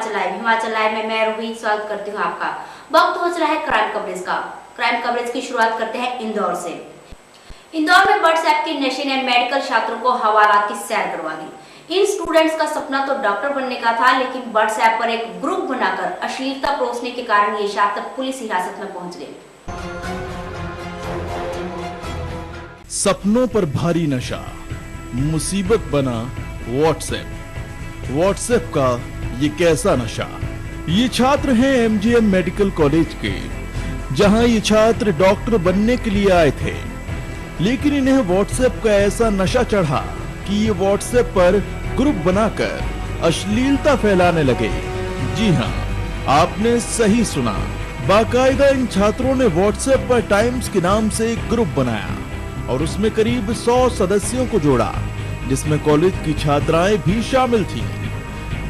Himachal live में मैं रोहित स्वागत करती हूँ आपका। वक्त हो रहा है क्राइम कवरेज का। क्राइम कवरेज की शुरुआत करते हैं इंदौर से। इंदौर में व्हाट्सएप की नशे ने मेडिकल छात्रों को हवालात की सैर करवा दी। इन स्टूडेंट्स का सपना तो डॉक्टर बनने का था, लेकिन व्हाट्सएप पर एक ग्रुप बनाकर अश्लीलता परोसने के कारण ये छात्र पुलिस हिरासत में पहुंच गए। सपनों पर भारी नशा, मुसीबत बना व्हाट्सएप। व्हाट्सएप का ये कैसा नशा। ये छात्र हैं एमजीएम मेडिकल कॉलेज के, जहां ये छात्र डॉक्टर बनने के लिए आए थे, लेकिन इन्हें व्हाट्सएप का ऐसा नशा चढ़ा कि ये व्हाट्सएप पर ग्रुप बनाकर अश्लीलता फैलाने लगे। जी हां, आपने सही सुना। बाकायदा इन छात्रों ने व्हाट्सएप पर टाइम्स के नाम से एक ग्रुप बनाया और उसमें करीब 100 सदस्यों को जोड़ा, जिसमें कॉलेज की छात्राएं भी शामिल थीं।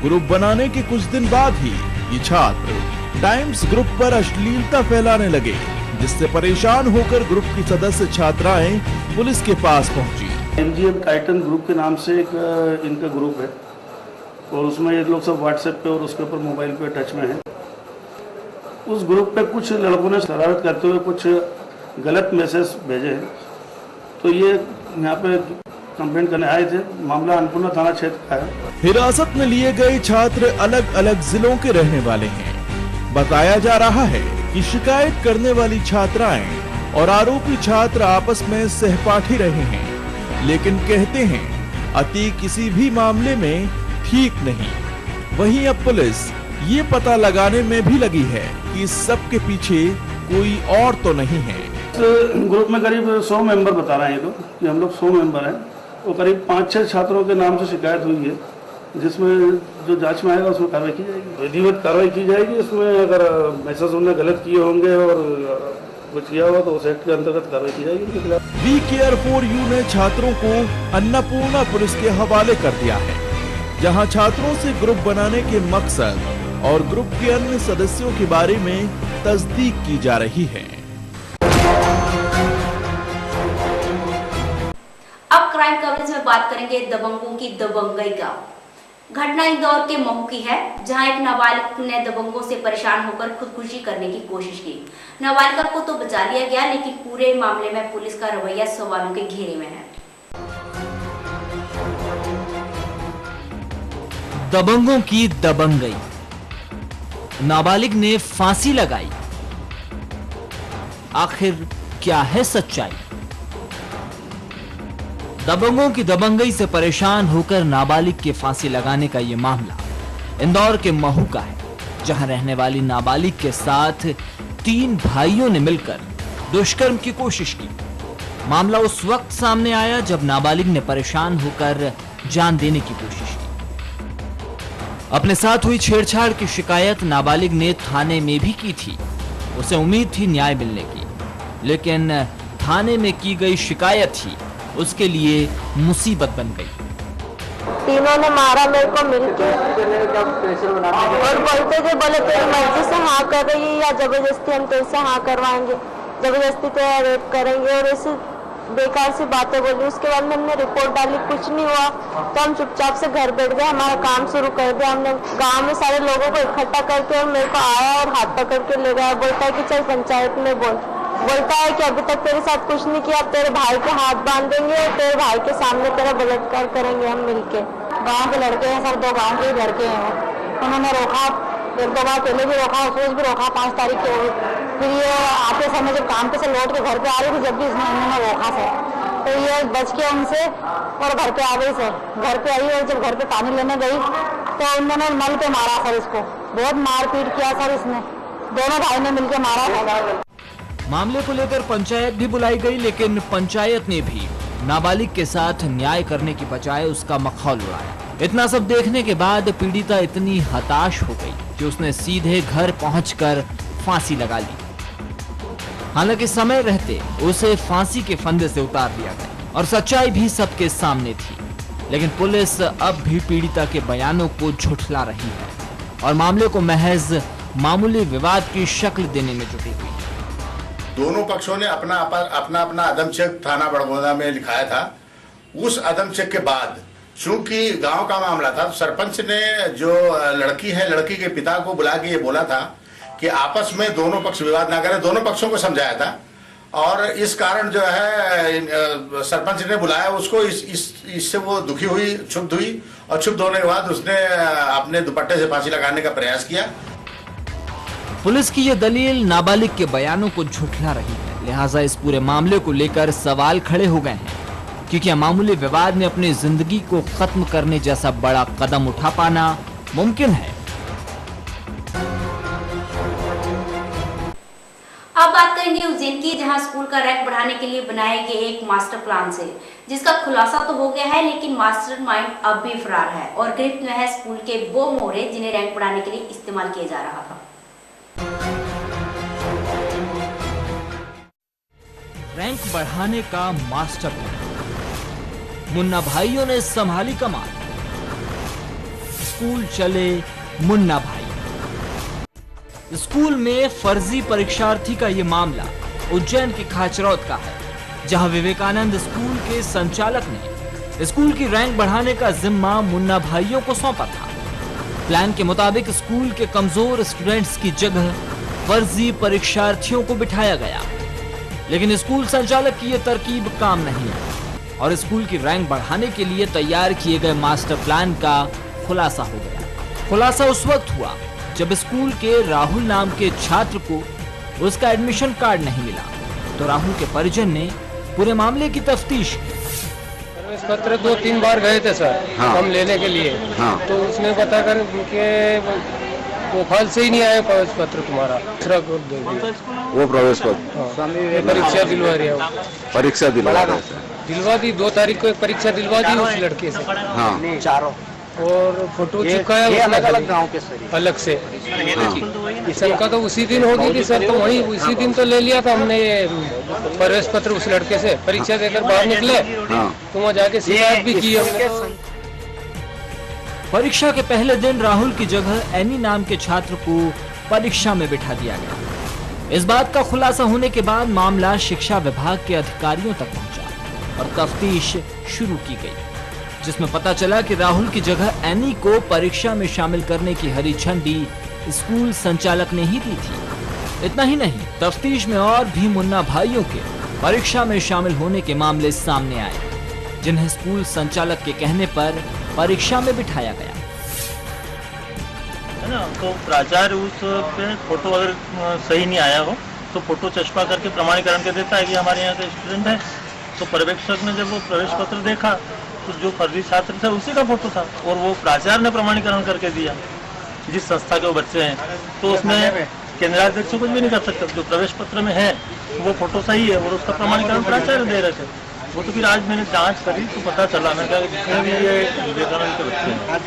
ग्रुप बनाने के कुछ दिन बाद ही ये छात्र टाइम्स ग्रुप पर अश्लीलता फैलाने लगे, जिससे परेशान होकर ग्रुप की सदस्य छात्राएं पुलिस के पास पहुंची। एमजीएम टाइटन ग्रुप के नाम से एक इनका ग्रुप है और उसमें ये लोग सब व्हाट्सएप पे और उसके ऊपर मोबाइल पे टच में हैं। उस ग्रुप पे कुछ लड़कों ने शरारत करते हुए कुछ गलत मैसेज भेजे हैं, तो ये यहाँ पे कंप्लेंट करने आए थे। मामला अन्नपूर्णा थाना क्षेत्र का है। हिरासत में लिए गए छात्र अलग अलग जिलों के रहने वाले हैं। बताया जा रहा है कि शिकायत करने वाली छात्राएं और आरोपी छात्र आपस में सहपाठी रहे हैं, लेकिन कहते हैं अति किसी भी मामले में ठीक नहीं। वहीं अब पुलिस ये पता लगाने में भी लगी है कि इस सब के पीछे कोई और तो नहीं है। ग्रुप में करीब 100 मेंबर बता रहे हैं कि हम लोग 100 मेंबर हैं और करीब 5-6 छात्रों के नाम से शिकायत हुई है, जिसमें जो जांच में आएगा उसमें कार्रवाई की जाएगी। विधिवत कार्रवाई की जाएगी। इसमें अगर मैसेज उन्होंने गलत किए होंगे और कुछ किया हुआ तो उस एक्ट के अंतर्गत कार्रवाई की जाएगी उनके खिलाफ। वी केयर फॉर यू ने छात्रों को अन्नपूर्णा पुलिस के हवाले कर दिया है, जहां छात्रों से ग्रुप बनाने के मकसद और ग्रुप के अन्य सदस्यों के बारे में तस्दीक की जा रही है। अब क्राइम कवरेज में बात करेंगे दबंगों की दबंगई का। घटना इंदौर के महू की है, जहां एक नाबालिग ने दबंगों से परेशान होकर खुदकुशी करने की कोशिश की। नाबालिगा को तो बचा लिया गया, लेकिन पूरे मामले में पुलिस का रवैया सवालों के घेरे में है। दबंगों की दबंगई, नाबालिग ने फांसी लगाई। आखिर क्या है सच्चाई? दबंगों की दबंगई से परेशान होकर नाबालिग के फांसी लगाने का यह मामला इंदौर के महू का है, जहां रहने वाली नाबालिग के साथ 3 भाइयों ने मिलकर दुष्कर्म की कोशिश की। मामला उस वक्त सामने आया जब नाबालिग ने परेशान होकर जान देने की कोशिश की। अपने साथ हुई छेड़छाड़ की शिकायत नाबालिग ने थाने में भी की थी। उसे उम्मीद थी न्याय मिलने की, लेकिन थाने में की गई शिकायत ही उसके लिए मुसीबत बन गई। तीनों ने मारा मेरे को मिलके और बोलते थे, बोले तेरी मर्जी से हाँ कर रही है या जबरदस्ती हम तेरे से हाँ करवाएंगे, जबरदस्ती तेरा रेप करेंगे और ऐसे बेकार सी बातें बोली। उसके बाद में हमने रिपोर्ट डाली, कुछ नहीं हुआ तो हम चुपचाप से घर बैठ गए। हमारा काम शुरू कर दिया हमने। गांव में सारे लोगों को इकट्ठा करके और मेरे को आया और हाथ पकड़ के ले गया। बोलता है कि चल पंचायत में बोलता है कि अभी तक तेरे साथ कुछ नहीं किया, तेरे भाई के हाथ बांध देंगे और तेरे भाई के सामने तेरा बलात्कार करेंगे हम मिलके। गांव के लड़के हैं सर, 2 गांव के लड़के हैं। उन्होंने रोका, 1-2 बार पहले भी रोका, उस रोज भी रोका 5 तारीख के। फिर ये आते समय जब काम पे से लौट के घर पे आ रही थी, जब भी उन्होंने रोका सर, तो ये बच के उनसे और घर पे आ गई सर। घर पे आई और जब घर पे पानी लेने गई तो उन्होंने नल पे मारा सर। इसको बहुत मारपीट किया सर इसने, दोनों भाई ने मिलकर मारा। मामले को लेकर पंचायत भी बुलाई गई, लेकिन पंचायत ने भी नाबालिग के साथ न्याय करने की बजाय उसका मखौल उड़ाया। इतना सब देखने के बाद पीड़िता इतनी हताश हो गई कि उसने सीधे घर पहुंचकर फांसी लगा ली। हालांकि समय रहते उसे फांसी के फंदे से उतार दिया गया और सच्चाई भी सबके सामने थी, लेकिन पुलिस अब भी पीड़िता के बयानों को झुठला रही है और मामले को महज मामूली विवाद की शक्ल देने में जुटी हुई। दोनों पक्षों ने अपना अदम चेक थाना बड़गोदा में लिखाया था। उस अदम चेक के बाद चूंकि गांव का मामला था, तो सरपंच ने जो लड़की है, लड़की के पिता को बुला के ये बोला था कि आपस में दोनों पक्ष विवाद ना करें। दोनों पक्षों को समझाया था और इस कारण जो है सरपंच ने बुलाया उसको। इससे वो दुखी हुई, क्षुब्ध हुई और क्षुब्ध होने के बाद उसने अपने दुपट्टे से फांसी लगाने का प्रयास किया। पुलिस की यह दलील नाबालिग के बयानों को झुठला रही है, लिहाजा इस पूरे मामले को लेकर सवाल खड़े हो गए हैं कि क्या मामूली विवाद में अपनी जिंदगी को खत्म करने जैसा बड़ा कदम उठा पाना मुमकिन है। अब बात करेंगे उज्जैन की, जहां स्कूल का रैंक बढ़ाने के लिए बनाए गए एक मास्टर प्लान से, जिसका खुलासा तो हो गया है, लेकिन मास्टरमाइंड अब भी फरार है और गिरफ्त में है स्कूल के वो मोहरे जिन्हें रैंक बढ़ाने के लिए इस्तेमाल किया जा रहा था। रैंक बढ़ाने का मास्टर प्लान, मुन्ना भाइयों ने संभाली कमान। स्कूल चले मुन्ना भाई। स्कूल में फर्जी परीक्षार्थी का यह मामला उज्जैन के खाचरौद का है, जहां विवेकानंद स्कूल के संचालक ने स्कूल की रैंक बढ़ाने का जिम्मा मुन्ना भाइयों को सौंपा था। प्लान के मुताबिक स्कूल के कमजोर स्टूडेंट्स की जगह फर्जी परीक्षार्थियों को बिठाया गया, लेकिन स्कूल संचालक की यह तरकीब काम नहीं आई और स्कूल की रैंक बढ़ाने के लिए तैयार किए गए मास्टर प्लान का खुलासा हो गया। खुलासा उस वक्त हुआ जब स्कूल के राहुल नाम के छात्र को उसका एडमिशन कार्ड नहीं मिला, तो राहुल के परिजन ने पूरे मामले की तफ्तीश की। प्रवेश पत्र 2-3 बार गए थे सर, हम लेने के लिए। तो उसने बता कर के वो फल से ही नहीं आया प्रवेश पत्र तुम्हारा। वो प्रवेश पत्र परीक्षा दिलवा रही है, परीक्षा दिलवा दी 2 तारीख को एक परीक्षा दिलवा दी उस लड़के से। हाँ, चारों और फोटो चिपकाया अलग गाँव के अलग से। सबका तो उसी दिन होगी थी सर, तो वही उसी दिन तो ले लिया था हमने ये प्रवेश पत्र उस लड़के से। परीक्षा देकर बाहर निकले तो वहाँ जाके शिकायत भी की हमने। परीक्षा के पहले दिन राहुल की जगह एनी नाम के छात्र को परीक्षा में बिठा दिया गया। इस बात का खुलासा होने के बाद मामला शिक्षा विभाग के अधिकारियों तक पहुंचा और तफ्तीश शुरू की गई, जिसमें पता चला कि राहुल की जगह एनी को परीक्षा में शामिल करने की हरी झंडी स्कूल संचालक ने ही दी थी। इतना ही नहीं, तफ्तीश में और भी मुन्ना भाइयों के परीक्षा में शामिल होने के मामले सामने आए, जिन्हें स्कूल संचालक के कहने पर परीक्षा में बिठाया गया। है ना, तो प्राचार्य उस पे फोटो अगर सही नहीं आया हो तो फोटो चश्मा करके प्रमाणीकरण कर देता है कि हमारे यहाँ का स्टूडेंट है। तो पर्यवेक्षक ने जब वो प्रवेश पत्र देखा तो जो फर्जी छात्र था उसी का फोटो था और वो प्राचार्य ने प्रमाणीकरण करके दिया जिस संस्था के वो बच्चे हैं। तो उसमें केंद्राध्यक्ष कुछ भी नहीं कर सकता, जो प्रवेश पत्र में है वो फोटो सही है और उसका प्रमाणीकरण प्राचार्य दे रहे थे। वो तो फिर आज मैंने जांच करी तो पता चला ना कि जितने भी ये विवेकानंद के बच्चे हैं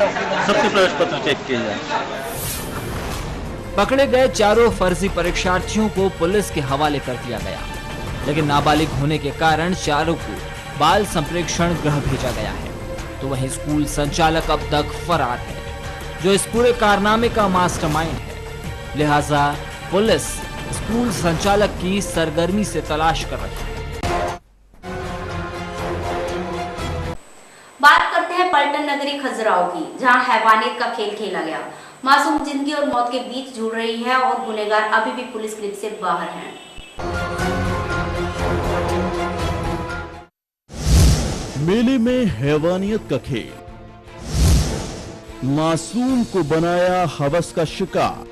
सबके प्रवेश पत्र चेक किए जाए। पकड़े गए चारों फर्जी परीक्षार्थियों को पुलिस के हवाले कर दिया गया, लेकिन नाबालिग होने के कारण चारों को बाल संप्रेक्षण गृह भेजा गया है। तो वहीं स्कूल संचालक अब तक फरार है, जो इस पूरे कारनामे का मास्टरमाइंड है। लिहाजा पुलिस स्कूल संचालक की सरगर्मी से तलाश कर रही है। बात करते हैं पलटन नगरी खजुराहो की, जहां हैवानियत का खेल खेला गया। मासूम जिंदगी और मौत के बीच झूल रही है और गुनहगार अभी भी पुलिस ग्रिप से बाहर हैं। मेले में हैवानियत का खेल, मासूम को बनाया हवस का शिकार।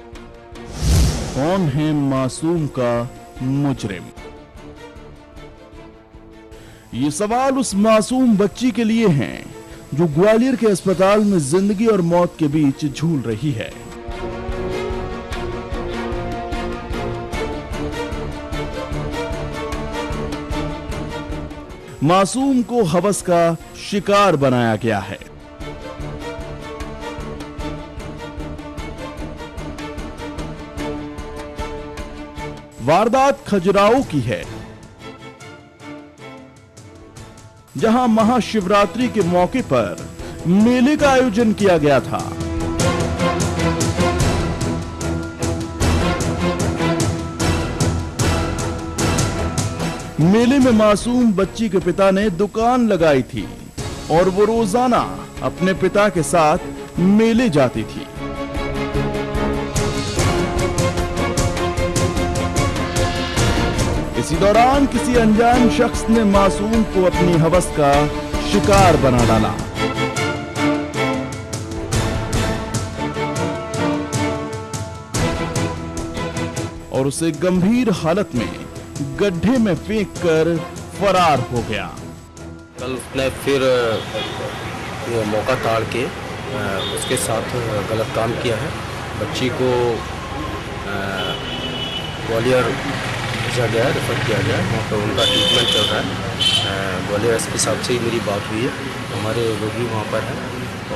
कौन है मासूम का मुजरिम? ये सवाल उस मासूम बच्ची के लिए हैं जो ग्वालियर के अस्पताल में जिंदगी और मौत के बीच झूल रही है। मासूम को हवस का शिकार बनाया गया है। वारदात खजुराहो की है, जहां महाशिवरात्रि के मौके पर मेले का आयोजन किया गया था। मेले में मासूम बच्ची के पिता ने दुकान लगाई थी और वो रोजाना अपने पिता के साथ मेले जाती थी। इसी दौरान किसी अनजान शख्स ने मासूम को अपनी हवस का शिकार बना डाला। और उसे गंभीर हालत में गड्ढे में फेंककर फरार हो गया। कल उसने फिर ये मौका ताड़ के उसके साथ गलत काम किया है। बच्ची को ग्वालियर भेजा गया है, रेफर किया गया है, वहाँ पर उनका ट्रीटमेंट चल रहा है। ग्वालियर एसपी साहब से ही मेरी बात हुई है, हमारे लोग ही वहाँ पर हैं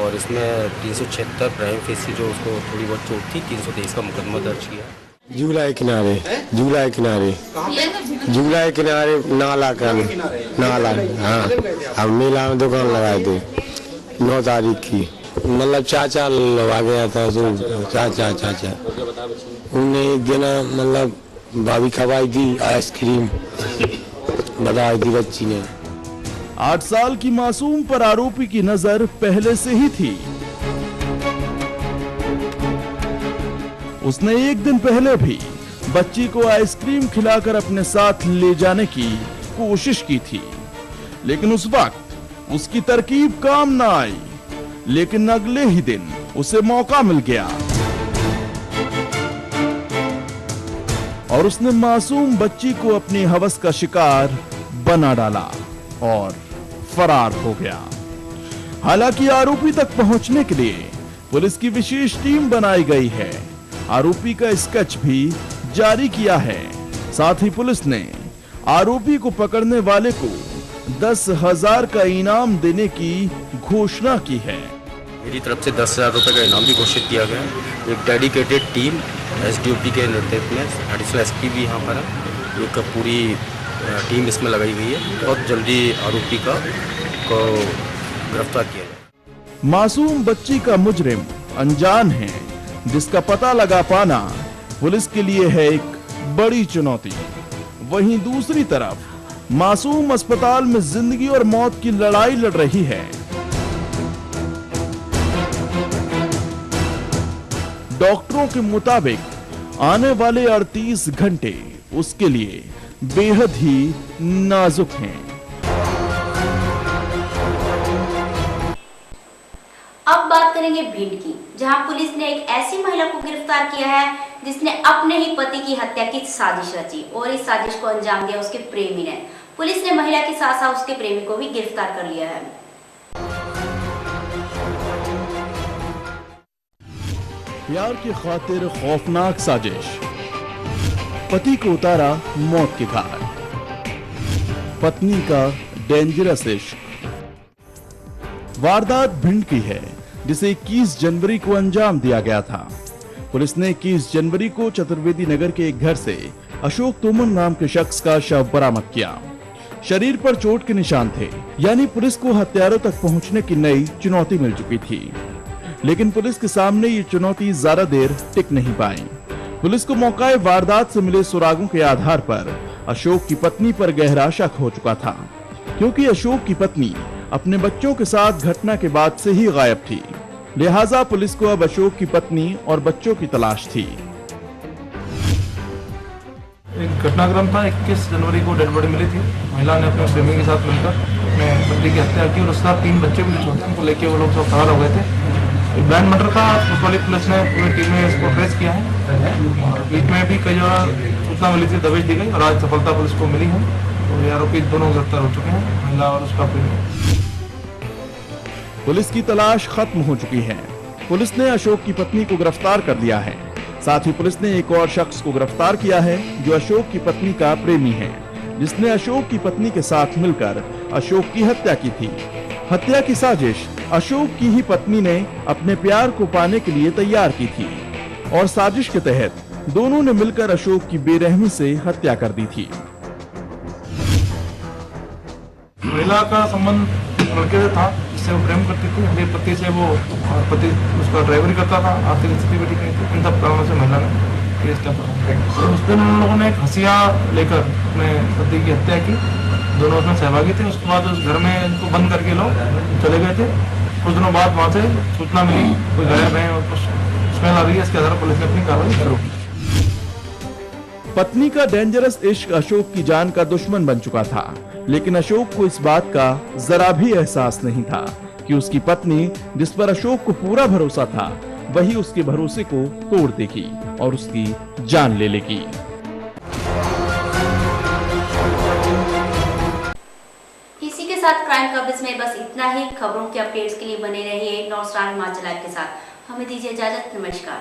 और इसमें 376 प्राइम फेस की जो उसको थोड़ी बहुत चोट थी, 323 का मुकदमा दर्ज किया। झूला किनारे नाला हाँ, अब मेला में दुकान लगाए थे 9 तारीख की। मतलब चाचा लगा गया था, चाचा उन्हें एक दिन मतलब भाभी खवाई थी आइसक्रीम, बताई थी बच्ची ने। 8 साल की मासूम पर आरोपी की नजर पहले से ही थी। उसने एक दिन पहले भी बच्ची को आइसक्रीम खिलाकर अपने साथ ले जाने की कोशिश की थी, लेकिन उस वक्त उसकी तरकीब काम न आई। लेकिन अगले ही दिन उसे मौका मिल गया और उसने मासूम बच्ची को अपनी हवस का शिकार बना डाला और फरार हो गया। हालांकि आरोपी तक पहुंचने के लिए पुलिस की विशेष टीम बनाई गई है। आरोपी का स्केच भी जारी किया है। साथ ही पुलिस ने आरोपी को पकड़ने वाले को 10,000 का इनाम देने की घोषणा की है। मेरी तरफ से 10,000 रुपये का इनाम भी घोषित किया गया है। एक डेडिकेटेड टीम एसडीओपी के नेतृत्व में, एडिशनल एसपी भी यहाँ पर है, एक पूरी टीम इसमें लगाई गई है। बहुत जल्दी आरोपी को गिरफ्तार किया जाए। मासूम बच्ची का मुजरिम अनजान है, जिसका पता लगा पाना पुलिस के लिए है एक बड़ी चुनौती। वहीं दूसरी तरफ मासूम अस्पताल में जिंदगी और मौत की लड़ाई लड़ रही है। डॉक्टरों के मुताबिक आने वाले 38 घंटे उसके लिए बेहद ही नाजुक हैं। अब बात करेंगे भिंड की, जहां पुलिस ने एक ऐसी महिला को गिरफ्तार किया है जिसने अपने ही पति की हत्या की साजिश रची और इस साजिश को अंजाम दिया उसके प्रेमी ने। पुलिस ने महिला के साथ साथ उसके प्रेमी को भी गिरफ्तार कर लिया है। प्यार की खातिर खौफनाक साजिश, पति को उतारा मौत के घाट, पत्नी का डेंजरस इश्क। वारदात भिंड की है, जिसे 21 जनवरी को अंजाम दिया गया था। पुलिस ने 21 जनवरी को चतुर्वेदी नगर के एक घर से अशोक तोमर नाम के शख्स का शव बरामद किया। शरीर पर चोट के निशान थे, यानी पुलिस को हत्यारों तक पहुंचने की नई चुनौती मिल चुकी थी। लेकिन पुलिस के सामने ये चुनौती ज्यादा देर टिक नहीं पाई। पुलिस को मौके वारदात से मिले सुरागों के आधार पर अशोक की पत्नी पर गहरा शक हो चुका था, क्योंकि अशोक की पत्नी अपने बच्चों के साथ घटना के बाद से ही गायब थी। लिहाजा पुलिस को अब अशोक की पत्नी और बच्चों की तलाश थी। एक घटनाक्रम था, 21 जनवरी को डेड बॉडी मिली थी। महिला ने अपने प्रेमी के साथ मिलकर अपने पति की हत्या की और उसके साथ 3 बच्चे भी छोटे, उनको लेके वो लोग सब फरार हो गए थे। एक बैंड मर्डर था, उस वाली पुलिस ने पूरी टीम में इसको ट्रेस किया है और बीच में भी कई जगह सूचना मिली थी, दबिश दी गई और आज सफलता पुलिस को मिली है। तो ये आरोपी दोनों गिरफ्तार हो चुके हैं, महिला और उसका प्रेमी। पुलिस की तलाश खत्म हो चुकी है। पुलिस ने अशोक की पत्नी को गिरफ्तार कर लिया है। साथ ही पुलिस ने एक और शख्स को गिरफ्तार किया है जो अशोक की पत्नी का प्रेमी है, जिसने अशोक की पत्नी के साथ मिलकर अशोक की हत्या की थी। हत्या की साजिश अशोक की ही पत्नी ने अपने प्यार को पाने के लिए तैयार की थी और साजिश के तहत दोनों ने मिलकर अशोक की बेरहमी से हत्या कर दी थी। महिला का संबंध लड़के से था, जिससे वो प्रेम करती थी। अपने पति से वो पति उसका ड्राइवरी करता था, आर्थिक स्थिति भी ठीक नहीं थी। इन सब कारणों से महिला ने केस किया था। उस दिन उन लोगों ने एक हंसिया लेकर अपने पति की हत्या की। दोनों उसमें सहभागी थे। उसके बाद उस घर में इनको बंद करके लोग चले गए थे कुछ दिनों बाद वहाँ से सूचना मिली कोई गायब है और कुछ स्मेल आ रही है, इसके आधार पर पुलिस ने अपनी कार्रवाई शुरू की। पत्नी का डेंजरस इश्क अशोक की जान का दुश्मन बन चुका था, लेकिन अशोक को इस बात का जरा भी एहसास नहीं था कि उसकी पत्नी, जिस पर अशोक को पूरा भरोसा था, वही उसके भरोसे को तोड़ देगी और उसकी जान ले लेगी। इसी के साथ क्राइम कवरेज में बस इतना ही। खबरों के अपडेट्स के लिए बने रहिए नॉर्थ स्टार हिमाचल लाइव के साथ। हमें दीजिए इजाजत। नमस्कार।